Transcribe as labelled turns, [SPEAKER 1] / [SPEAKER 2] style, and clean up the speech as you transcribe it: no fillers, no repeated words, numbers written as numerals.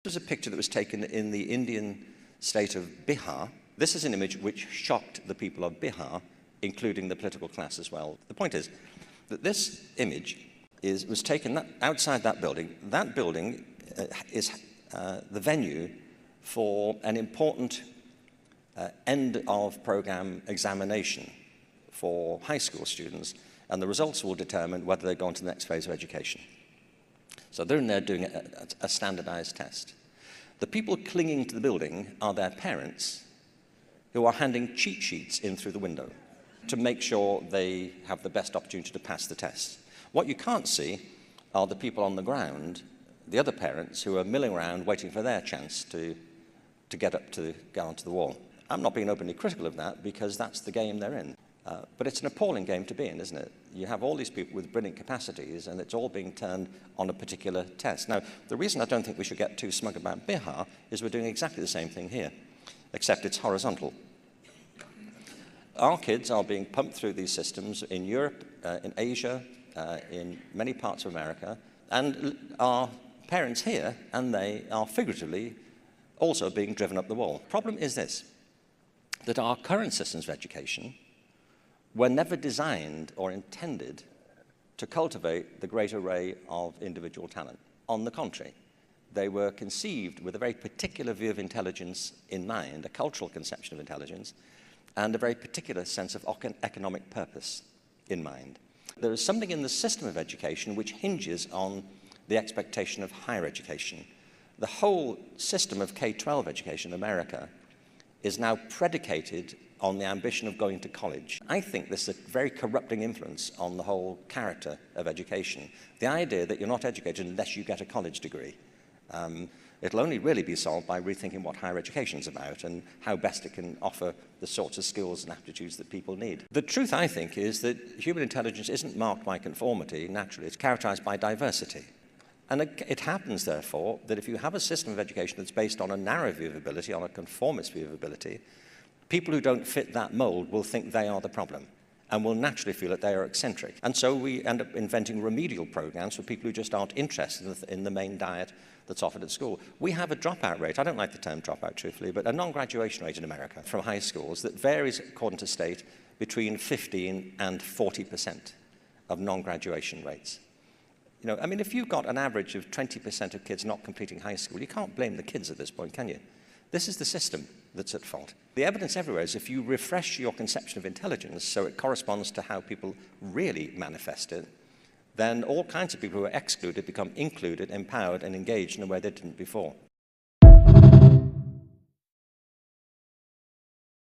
[SPEAKER 1] This was a picture that was taken in the Indian state of Bihar. This is an image which shocked the people of Bihar, including the political class as well. The point is that this image was taken outside that building. That building is the venue for an important end of program examination for high school students, and the results will determine whether they go on to the next phase of education. So they're in there doing a standardized test. The people clinging to the building are their parents, who are handing cheat sheets in through the window to make sure they have the best opportunity to pass the test. What you can't see are the people on the ground, the other parents, who are milling around waiting for their chance to get onto the wall. I'm not being openly critical of that, because that's the game they're in. But it's an appalling game to be in, isn't it? You have all these people with brilliant capacities, and it's all being turned on a particular test. Now, the reason I don't think we should get too smug about Bihar is we're doing exactly the same thing here, except it's horizontal. Our kids are being pumped through these systems in Europe, in Asia, in many parts of America, and our parents here, and they are figuratively also being driven up the wall. The problem is this, that our current systems of education were never designed or intended to cultivate the great array of individual talent. On the contrary, they were conceived with a very particular view of intelligence in mind, a cultural conception of intelligence, and a very particular sense of economic purpose in mind. There is something in the system of education which hinges on the expectation of higher education. The whole system of K-12 education in America is now predicated on the ambition of going to college. I think this is a very corrupting influence on the whole character of education. The idea that you're not educated unless you get a college degree. It'll only really be solved by rethinking what higher education is about and how best it can offer the sorts of skills and aptitudes that people need. The truth, I think, is that human intelligence isn't marked by conformity, naturally. It's characterized by diversity. And it happens, therefore, that if you have a system of education that's based on a narrow view of ability, on a conformist view of ability, people who don't fit that mold will think they are the problem and will naturally feel that they are eccentric. And so we end up inventing remedial programs for people who just aren't interested in the main diet that's offered at school. We have a dropout rate, I don't like the term dropout truthfully, but a non-graduation rate in America from high schools that varies, according to state, between 15 and 40% of non-graduation rates. You know, I mean, if you've got an average of 20% of kids not completing high school, you can't blame the kids at this point, can you? This is the system that's at fault. The evidence everywhere is if you refresh your conception of intelligence so it corresponds to how people really manifest it, then all kinds of people who are excluded become included, empowered, and engaged in a way they didn't before.